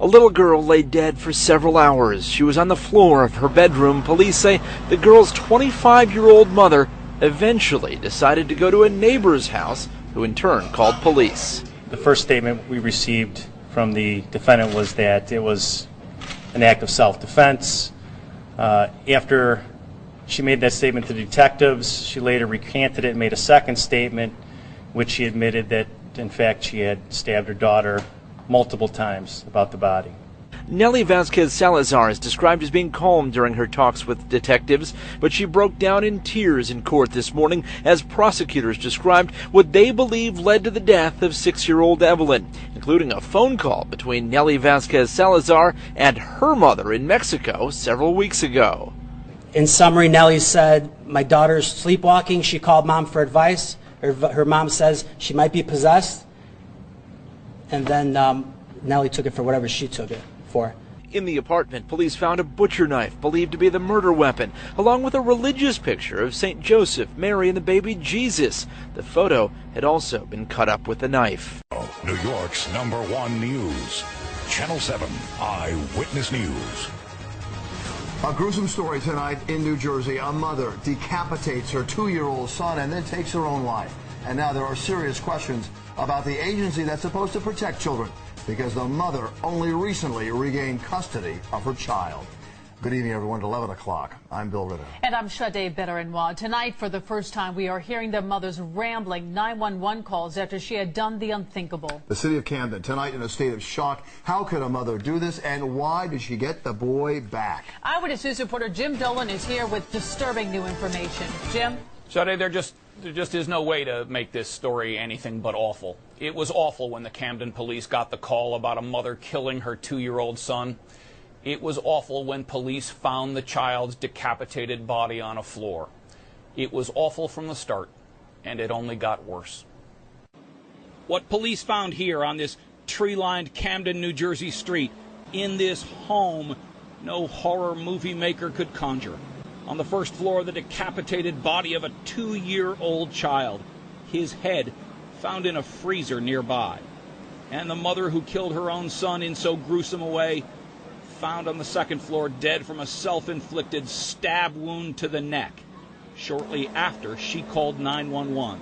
A little girl lay dead for several hours. She was on the floor of her bedroom. Police say the girl's 25-year-old mother eventually decided to go to a neighbor's house, who in turn called police. The first statement we received from the defendant was that it was an act of self-defense. After she made that statement to detectives, she later recanted it and made a second statement, which she admitted that, in fact, she had stabbed her daughter multiple times about the body. Nelly Vasquez Salazar is described as being calm during her talks with detectives, but she broke down in tears in court this morning as prosecutors described what they believe led to the death of 6-year-old Evelyn, including a phone call between Nelly Vasquez Salazar and her mother in Mexico several weeks ago. In summary, Nelly said, "My daughter's sleepwalking. She called mom for advice. Her mom says she might be possessed." And then Nelly took it for whatever she took it for. In the apartment, police found a butcher knife believed to be the murder weapon, along with a religious picture of St. Joseph, Mary, and the baby Jesus. The photo had also been cut up with the knife. New York's #1 news, Channel 7 Eyewitness News. A gruesome story tonight in New Jersey. A mother decapitates her 2-year-old son and then takes her own life. And now there are serious questions about the agency that's supposed to protect children, because the mother only recently regained custody of her child. Good evening, everyone. At 11 o'clock, I'm Bill Ritter. And I'm Sade Benarenwad. Tonight, for the first time, we are hearing the mother's rambling 911 calls after she had done the unthinkable. The city of Camden, tonight in a state of shock. How could a mother do this, and why did she get the boy back? Eyewitness News reporter Jim Dolan is here with disturbing new information. Jim? Sade, there just is no way to make this story anything but awful. It was awful when the Camden police got the call about a mother killing her 2-year-old son. It was awful when police found the child's decapitated body on a floor. It was awful from the start, and it only got worse. What police found here on this tree-lined Camden, New Jersey street, in this home no horror movie maker could conjure. On the first floor, the decapitated body of a 2-year-old child, his head found in a freezer nearby. And the mother who killed her own son in so gruesome a way, found on the second floor dead from a self-inflicted stab wound to the neck shortly after she called 911.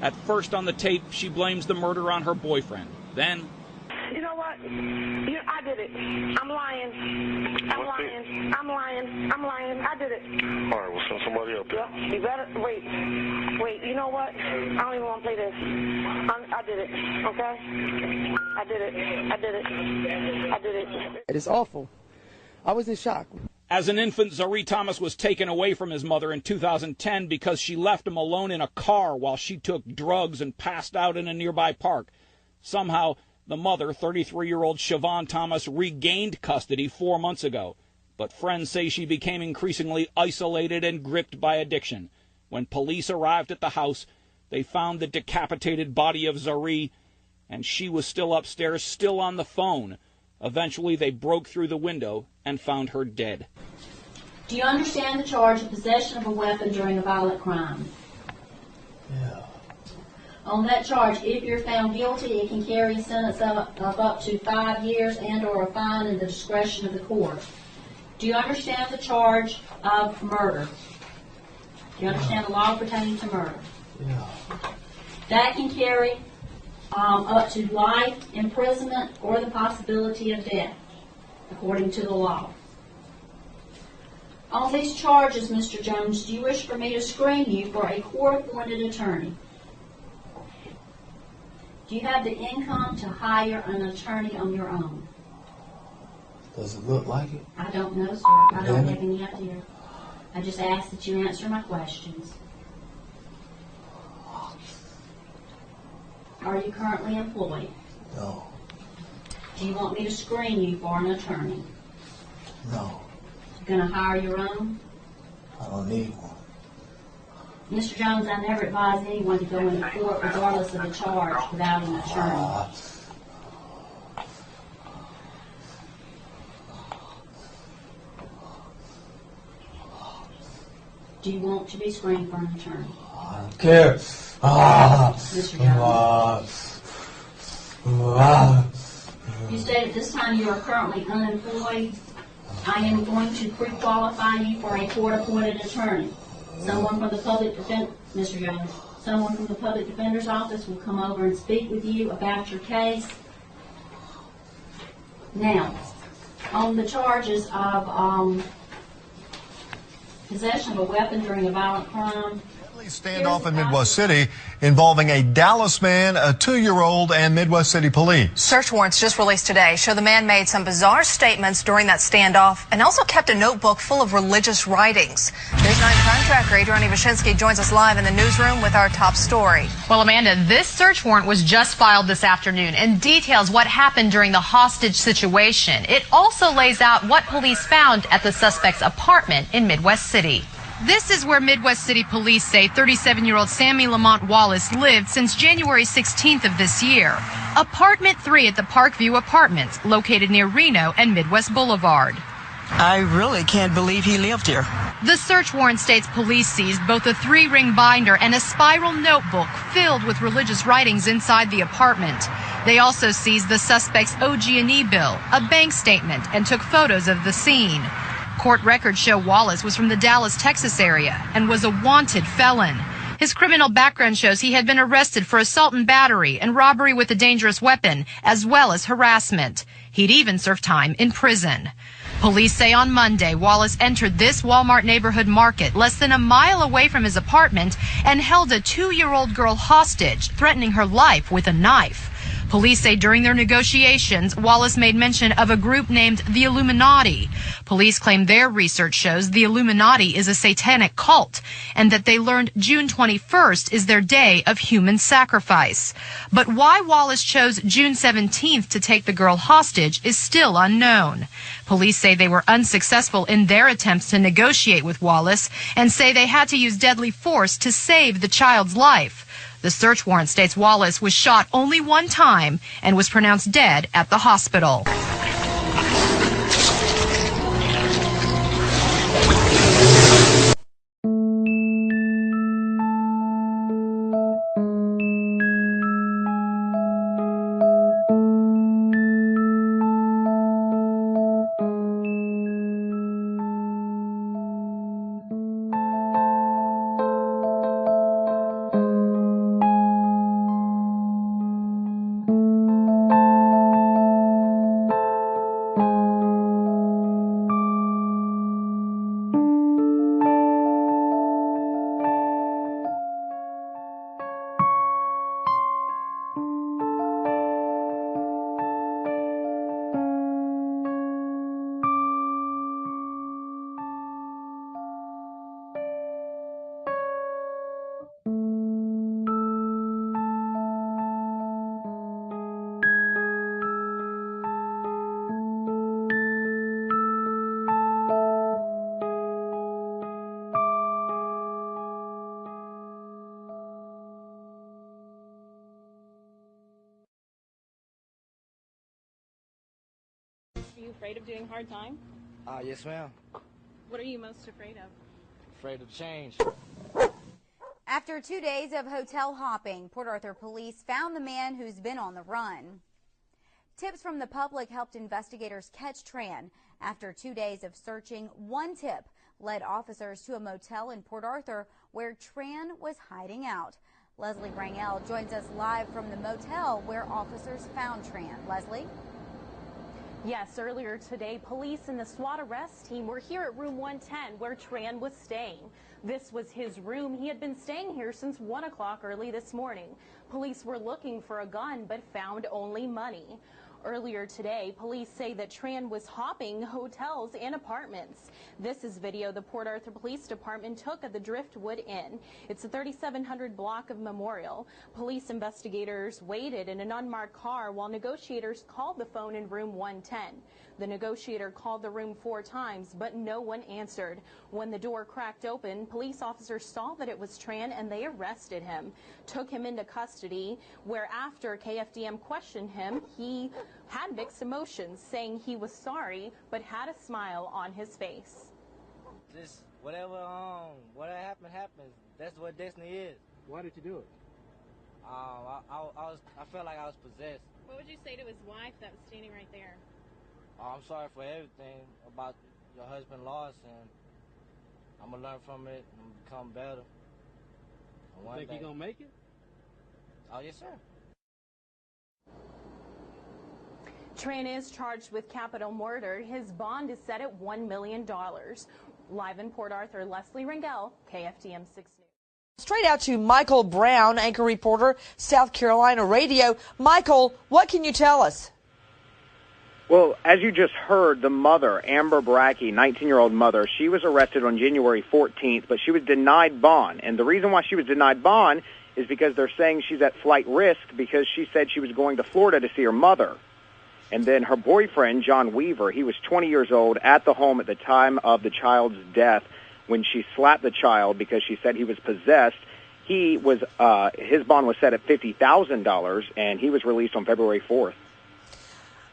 At first on the tape, she blames the murder on her boyfriend. Then, "You know what? I did it. I'm lying. I'm lying. I'm lying. I'm lying. I did it." All right, we'll send somebody up there. Yeah, you better wait. You know what? I don't even want to play this. I did it. Okay? I did it. I did it. I did it. It is awful. I was in shock. as an infant, Zari Thomas was taken away from his mother in 2010 because she left him alone in a car while she took drugs and passed out in a nearby park. Somehow, the mother, 33-year-old Siobhan Thomas, regained custody 4 months ago. But friends say she became increasingly isolated and gripped by addiction. When police arrived at the house, they found the decapitated body of Zari, and she was still upstairs, still on the phone. Eventually, they broke through the window and found her dead. Do you understand the charge of possession of a weapon during a violent crime? Yeah. On that charge, if you're found guilty, it can carry a sentence of up to 5 years and or a fine in the discretion of the court. Do you understand the charge of murder? Do you understand the law pertaining to murder? Yeah. That can carry up to life imprisonment or the possibility of death, according to the law. On these charges, Mr. Jones, do you wish for me to screen you for a court-appointed attorney? Do you have the income to hire an attorney on your own? Does it look like it? I don't know, sir. I don't have any idea. I just ask that you answer my questions. Are you currently employed? No. Do you want me to screen you for an attorney? No. You going to hire your own? I don't need one. Mr. Jones, I never advise anyone to go into court regardless of the charge without an attorney. Do you want to be screened for an attorney? I don't care. Mr. Jones. You state at this time you are currently unemployed. I am going to pre-qualify you for a court-appointed attorney. Someone from the public defense, Mr. Jones, someone from the public defender's office will come over and speak with you about your case. Now, on the charges of possession of a weapon during a violent crime. Standoff in Midwest City involving a Dallas man, a 2-year-old, and Midwest City police. Search warrants just released today show the man made some bizarre statements during that standoff and also kept a notebook full of religious writings. News 9 crime tracker Adriana Vashinsky joins us live in the newsroom with our top story. Well, Amanda, this search warrant was just filed this afternoon and details what happened during the hostage situation. It also lays out what police found at the suspect's apartment in Midwest City. This is where Midwest City police say 37-year-old Sammy Lamont Wallace lived since January 16th of this year. Apartment 3 at the Parkview Apartments, located near Reno and Midwest Boulevard. I really can't believe he lived here. The search warrant states police seized both a 3-ring binder and a spiral notebook filled with religious writings inside the apartment. They also seized the suspect's OG&E bill, a bank statement, and took photos of the scene. Court records show Wallace was from the Dallas, Texas area and was a wanted felon. His criminal background shows he had been arrested for assault and battery and robbery with a dangerous weapon, as well as harassment. He'd even served time in prison. Police say on Monday, Wallace entered this Walmart neighborhood market less than a mile away from his apartment and held a 2-year-old girl hostage, threatening her life with a knife. Police say during their negotiations, Wallace made mention of a group named the Illuminati. Police claim their research shows the Illuminati is a satanic cult and that they learned June 21st is their day of human sacrifice. But why Wallace chose June 17th to take the girl hostage is still unknown. Police say they were unsuccessful in their attempts to negotiate with Wallace and say they had to use deadly force to save the child's life. The search warrant states Wallace was shot only one time and was pronounced dead at the hospital. Are you afraid of doing hard time? Yes, ma'am. What are you most afraid of? Afraid of change. After 2 days of hotel hopping, Port Arthur police found the man who's been on the run. Tips from the public helped investigators catch Tran. After 2 days of searching, one tip led officers to a motel in Port Arthur where Tran was hiding out. Leslie Rangel joins us live from the motel where officers found Tran. Leslie? Yes, earlier today, police and the SWAT arrest team were here at room 110 where Tran was staying. This was his room. He had been staying here since 1 o'clock early this morning. Police were looking for a gun but found only money. Earlier today, police say that Tran was hopping hotels and apartments. This is video the Port Arthur Police Department took at the Driftwood Inn. It's a 3700 block of Memorial. Police investigators waited in an unmarked car while negotiators called the phone in room 110. The negotiator called the room 4 times, but no one answered. When the door cracked open, police officers saw that it was Tran and they arrested him, took him into custody, where after KFDM questioned him, he had mixed emotions, saying he was sorry, but had a smile on his face. Just whatever happened, happens. That's what destiny is. Why did you do it? I felt like I was possessed. What would you say to his wife that was standing right there? I'm sorry for everything about your husband lost, and I'm going to learn from it and become better. And Think you're going to make it? Oh, yes, sir. Tran is charged with capital murder. His bond is set at $1 million. Live in Port Arthur, Leslie Rangel, KFDM 6 News. Straight out to Michael Brown, anchor reporter, South Carolina Radio. Michael, what can you tell us? Well, as you just heard, the mother, Amber Brackey, 19-year-old mother, she was arrested on January 14th, but she was denied bond. And the reason why she was denied bond is because they're saying she's at flight risk because she said she was going to Florida to see her mother. And then her boyfriend, John Weaver, he was 20 years old at the home at the time of the child's death when she slapped the child because she said he was possessed. He was his bond was set at $50,000, and he was released on February 4th.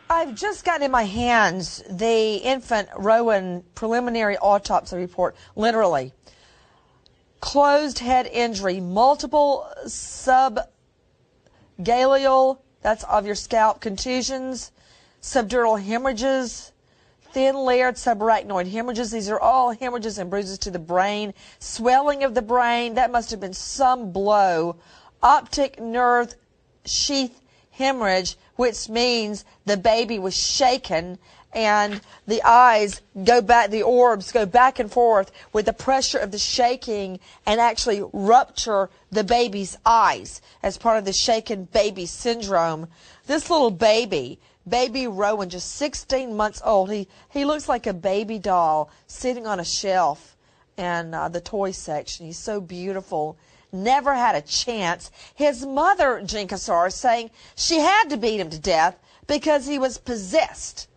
I've just gotten in my hands the infant Rowan preliminary autopsy report, literally. Closed head injury, multiple subgaleal, that's of your scalp, contusions, subdural hemorrhages, thin layered subarachnoid hemorrhages. These are all hemorrhages and bruises to the brain. Swelling of the brain, that must have been some blow. Optic nerve sheath hemorrhage, which means the baby was shaken and the eyes go back, the orbs go back and forth with the pressure of the shaking and actually rupture the baby's eyes as part of the shaken baby syndrome. This little baby Rowan, just 16 months old, he looks like a baby doll sitting on a shelf in the toy section. He's so beautiful. Never had a chance. His mother, Jean Cassar, is saying she had to beat him to death because he was possessed.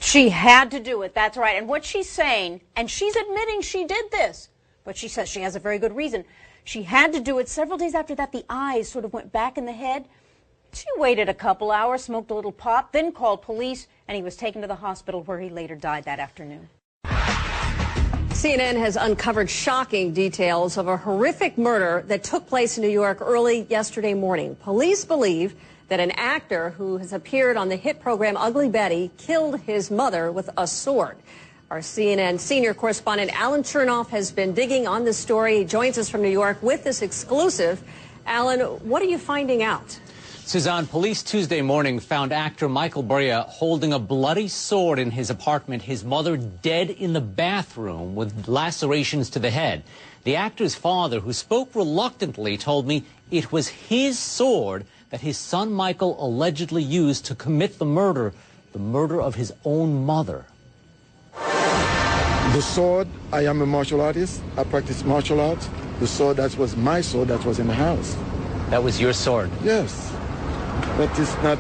She had to do it, that's right. And what she's saying, and she's admitting she did this, but she says she has a very good reason. She had to do it. Several days after that, the eyes sort of went back in the head. She waited a couple hours, smoked a little pot, then called police, and he was taken to the hospital where he later died that afternoon. CNN has uncovered shocking details of a horrific murder that took place in New York early yesterday morning. Police believe that an actor who has appeared on the hit program Ugly Betty killed his mother with a sword. Our CNN senior correspondent Alan Chernoff has been digging on this story. He joins us from New York with this exclusive. Alan, what are you finding out? Suzanne, police Tuesday morning found actor Michael Brea holding a bloody sword in his apartment, his mother dead in the bathroom with lacerations to the head. The actor's father, who spoke reluctantly, told me it was his sword that his son Michael allegedly used to commit the murder of his own mother. The sword, I am a martial artist. I practice martial arts. The sword, that was my sword that was in the house. That was your sword? Yes. That is not,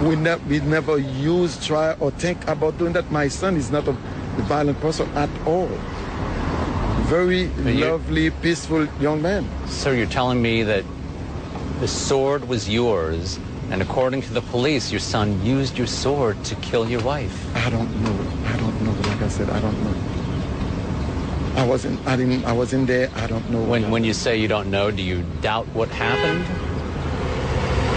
we never use, try, or think about doing that. My son is not a violent person at all. Very lovely, peaceful young man. Sir, you're telling me that the sword was yours, and according to the police, your son used your sword to kill your wife. I don't know. Like I said, I don't know. I wasn't there. I don't know. When you say you don't know, do you doubt what happened?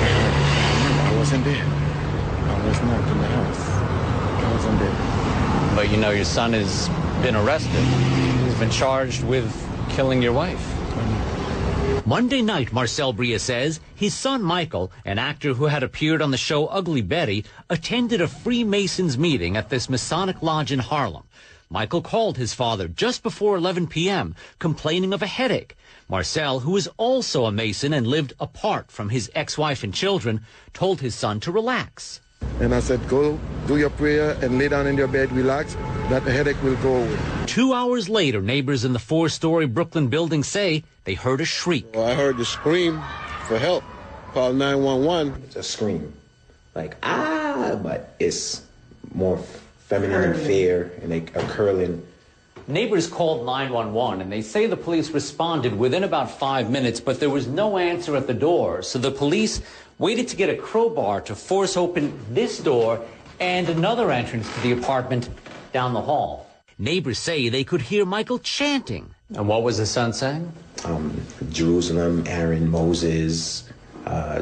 I wasn't there. I was not in the house. I wasn't there. But you know your son has been arrested. He's been charged with killing your wife. Monday night, Marcel Brea says his son Michael, an actor who had appeared on the show Ugly Betty, attended a Freemasons meeting at this Masonic lodge in Harlem. Michael called his father just before 11 p.m., complaining of a headache. Marcel, who is also a Mason and lived apart from his ex-wife and children, told his son to relax. And I said, go do your prayer and lay down in your bed, relax, that the headache will go away. 2 hours later, neighbors in the 4-story Brooklyn building say they heard a shriek. Well, I heard the scream for help. Called 911. It's a scream. Like, ah, but it's more feminine and fair and like a curling. Neighbors called 911, and they say the police responded within about 5 minutes, but there was no answer at the door. So the police waited to get a crowbar to force open this door and another entrance to the apartment down the hall. Neighbors say they could hear Michael chanting. And what was his son saying? Jerusalem, Aaron, Moses,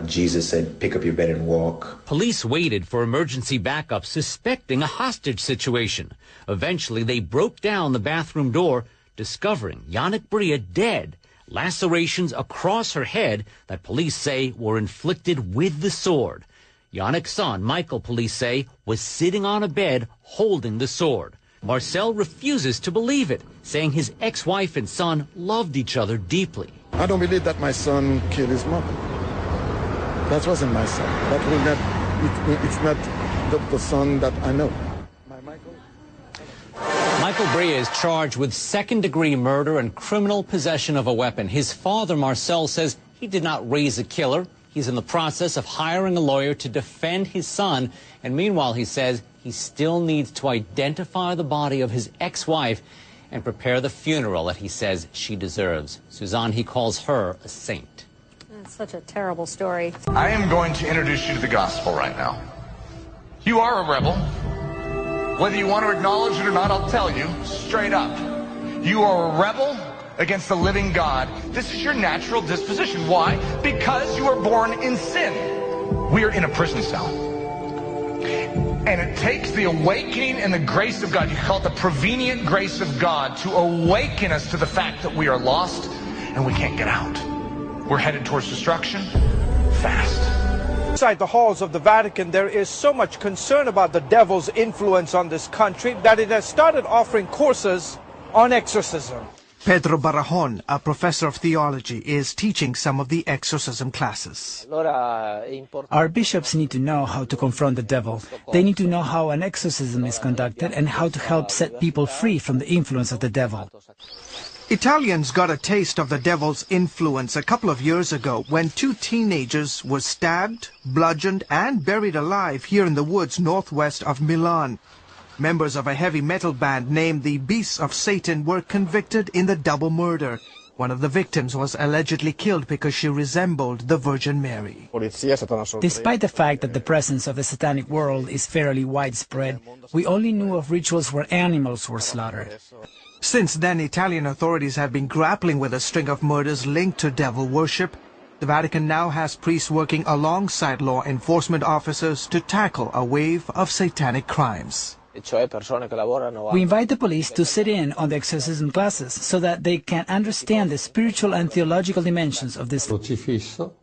Jesus said, pick up your bed and walk. Police waited for emergency backup, suspecting a hostage situation. Eventually, they broke down the bathroom door, discovering Yannick Bria dead, lacerations across her head that police say were inflicted with the sword. Yannick's son, Michael, police say, was sitting on a bed holding the sword. Marcel refuses to believe it, saying his ex-wife and son loved each other deeply. I don't believe that my son killed his mother. That wasn't my son. That will not. It's not the son that I know. Michael Bria is charged with second-degree murder and criminal possession of a weapon. His father, Marcel, says he did not raise a killer. He's in the process of hiring a lawyer to defend his son. And meanwhile, he says he still needs to identify the body of his ex-wife and prepare the funeral that he says she deserves. Suzanne, he calls her a saint. That's such a terrible story. I am going to introduce you to the gospel right now. You are a rebel. Whether you want to acknowledge it or not, I'll tell you straight up. You are a rebel against the living God. This is your natural disposition. Why? Because you are born in sin. We are in a prison cell. And it takes the awakening and the grace of God, you call it the prevenient grace of God, to awaken us to the fact that we are lost and we can't get out. We're headed towards destruction fast. Inside the halls of the Vatican, there is so much concern about the devil's influence on this country that it has started offering courses on exorcism. Pedro Barrajon, a professor of theology, is teaching some of the exorcism classes. Our bishops need to know how to confront the devil. They need to know how an exorcism is conducted and how to help set people free from the influence of the devil. Italians got a taste of the devil's influence a couple of years ago when 2 teenagers were stabbed, bludgeoned, and buried alive here in the woods northwest of Milan. Members of a heavy metal band named the Beasts of Satan were convicted in the double murder. One of the victims was allegedly killed because she resembled the Virgin Mary. Despite the fact that the presence of the satanic world is fairly widespread, we only knew of rituals where animals were slaughtered. Since then, Italian authorities have been grappling with a string of murders linked to devil worship. The Vatican now has priests working alongside law enforcement officers to tackle a wave of satanic crimes. We invite the police to sit in on the exorcism classes so that they can understand the spiritual and theological dimensions of this.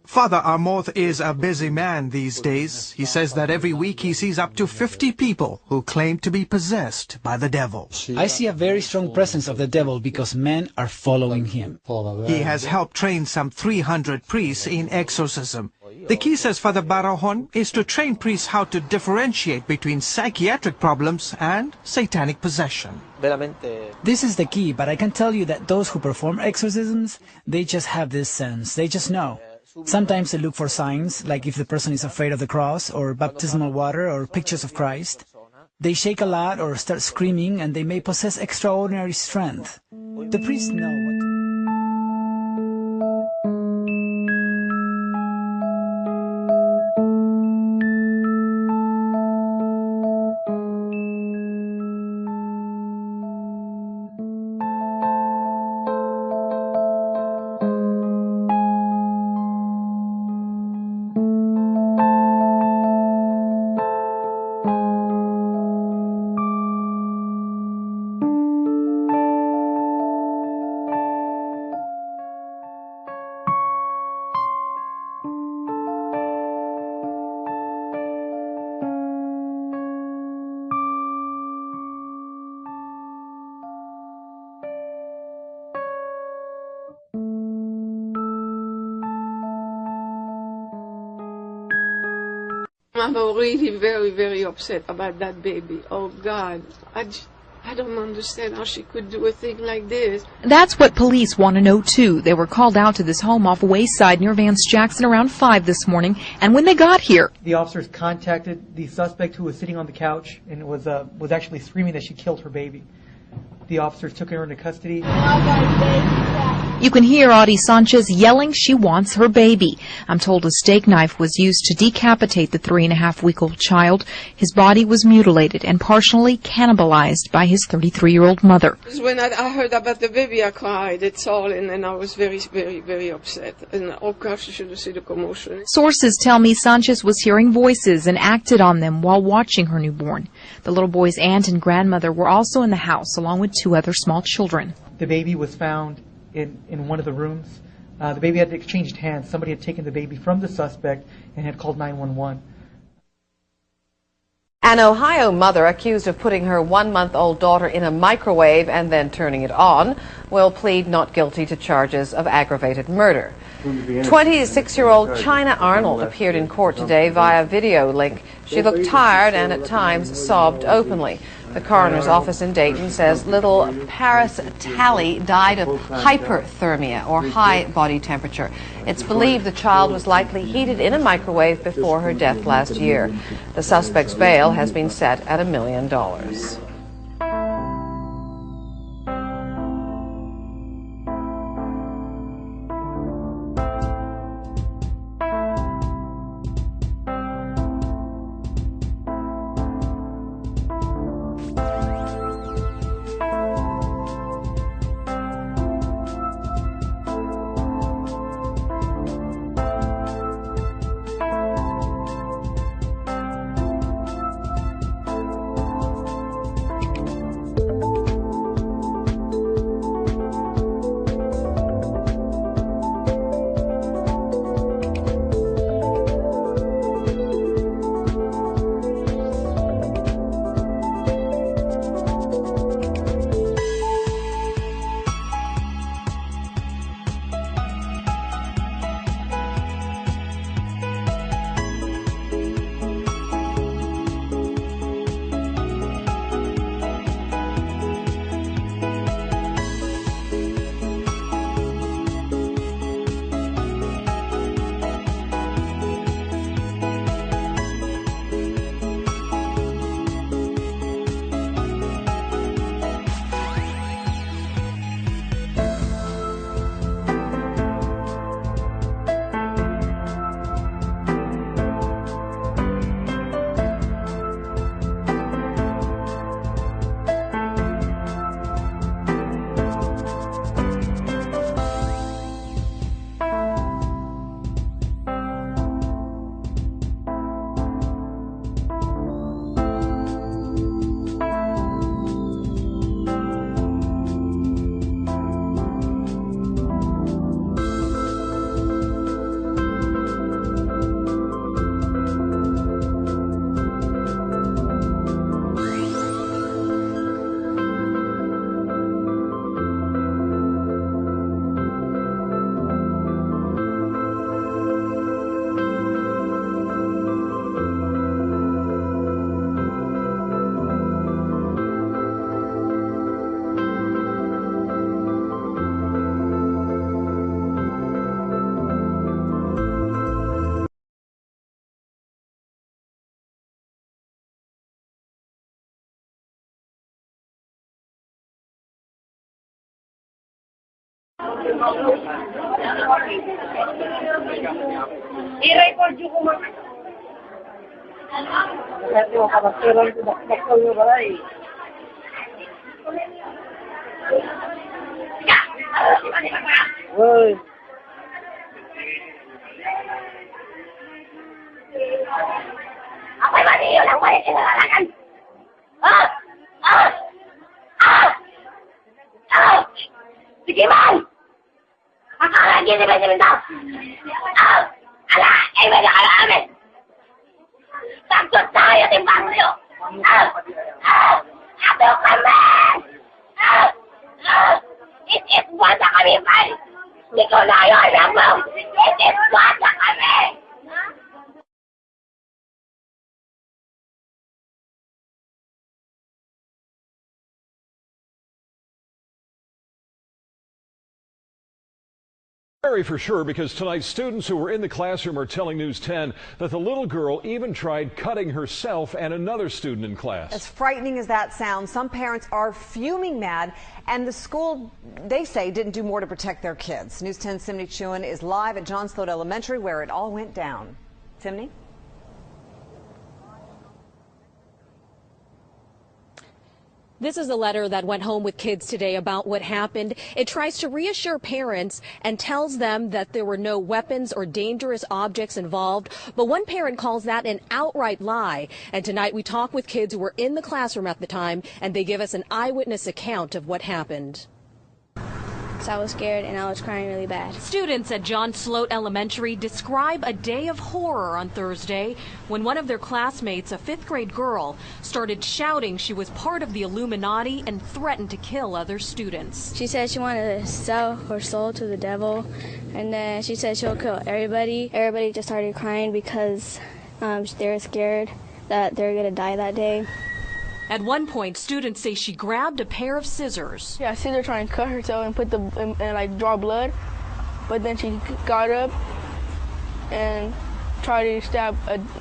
Father Armoth is a busy man these days. He says that every week he sees up to 50 people who claim to be possessed by the devil. I see a very strong presence of the devil because men are following him. He has helped train some 300 priests in exorcism. The key, says Father Barrajon, is to train priests how to differentiate between psychiatric problems and satanic possession. This is the key, but I can tell you that those who perform exorcisms, they just have this sense. They just know. Sometimes they look for signs, like if the person is afraid of the cross, or baptismal water, or pictures of Christ. They shake a lot or start screaming, and they may possess extraordinary strength. The priests know what... I'm really very, very upset about that baby. Oh, God. I don't understand how she could do a thing like this. That's what police want to know, too. They were called out to this home off Wayside near Vance Jackson around 5 this morning, and when they got here... The officers contacted the suspect who was sitting on the couch and was actually screaming that she killed her baby. The officers took her into custody. You can hear Audie Sanchez yelling she wants her baby. I'm told a steak knife was used to decapitate the 3.5-week-old child. His body was mutilated and partially cannibalized by his 33-year-old mother. When I heard about the baby, I cried. It's all, and I was very, very, very upset. And oh gosh, you should have seen the commotion. Sources tell me Sanchez was hearing voices and acted on them while watching her newborn. The little boy's aunt and grandmother were also in the house, along with 2 other small children. The baby was found in one of the rooms. The baby had exchanged hands. Somebody had taken the baby from the suspect and had called 911. An Ohio mother accused of putting her 1-month-old daughter in a microwave and then turning it on will plead not guilty to charges of aggravated murder. 26-year-old China Arnold appeared in court today via video link. She looked tired and at times sobbed openly. The coroner's office in Dayton says little Paris Talley died of hyperthermia, or high body temperature. It's believed the child was likely heated in a microwave before her death last year. The suspect's bail has been set at $1 million. I-record nyo ko mga. Kasi makapagsilang ko bakbakal nyo ba eh. Uy. Ako'y maniyo lang ba yung sinalakan? Ah! Ah! Ah! Ah! Sige man! Akala niya naman naman daw! Ah! Ala! Ay ba nakala amin! Takot tayo timbang niyo! Ah! Ah! Ato kami! Ah! Ah! It-it-bata kami man! Hindi ko na yun alam mo! It-it-bata kami! Very for sure, because tonight students who were in the classroom are telling News 10 that the little girl even tried cutting herself and another student in class. As frightening as that sounds, some parents are fuming mad, and the school, they say, didn't do more to protect their kids. News 10's Simney Chuen is live at John Sloat Elementary, where it all went down. Simney? This is a letter that went home with kids today about what happened. It tries to reassure parents and tells them that there were no weapons or dangerous objects involved. But one parent calls that an outright lie. And tonight we talk with kids who were in the classroom at the time, and they give us an eyewitness account of what happened. So I was scared and I was crying really bad. Students at John Sloat Elementary describe a day of horror on Thursday when one of their classmates, a 5th grade girl, started shouting she was part of the Illuminati and threatened to kill other students. She said she wanted to sell her soul to the devil, and then she said she'll kill everybody. Everybody just started crying because they were scared that they were going to die that day. At one point, students say she grabbed a pair of scissors. Yeah, I see her trying to cut herself and put and like draw blood, but then she got up and tried to stab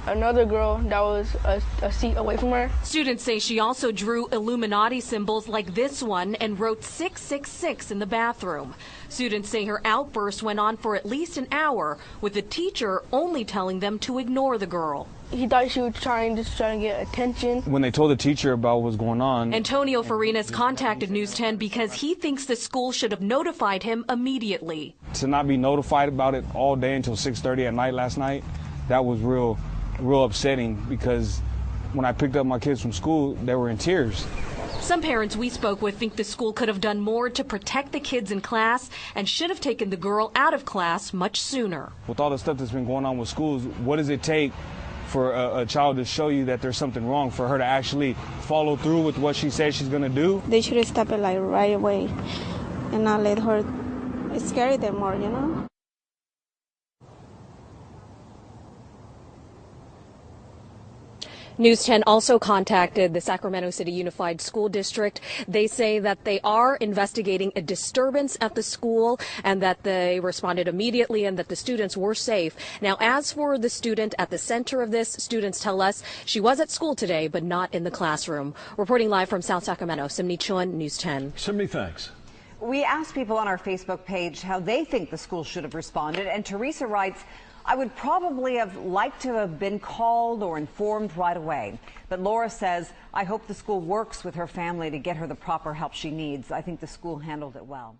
another girl that was a seat away from her. Students say she also drew Illuminati symbols like this one and wrote 666 in the bathroom. Students say her outburst went on for at least an hour, with the teacher only telling them to ignore the girl. He thought she was just trying to get attention. When they told the teacher about what was going on, Antonio Farinas contacted News 10 because he thinks the school should have notified him immediately. to not be notified about it all day until 6:30 at night last night, that was real upsetting, because when I picked up my kids from school, they were in tears. Some parents we spoke with think the school could have done more to protect the kids in class and should have taken the girl out of class much sooner. With all the stuff that's been going on with schools, what does it take for a child to show you that there's something wrong, for her to actually follow through with what she said she's going to do? They should have stopped it like right away and not let her scare them more, you know? News 10 also contacted the Sacramento City Unified School District. They say that they are investigating a disturbance at the school and that they responded immediately and that the students were safe. Now, as for the student at the center of this, students tell us she was at school today, but not in the classroom. Reporting live from South Sacramento, Simney Chuen, News 10. Simney, thanks. We asked people on our Facebook page how they think the school should have responded, and Teresa writes, I would probably have liked to have been called or informed right away. But Laura says, I hope the school works with her family to get her the proper help she needs. I think the school handled it well.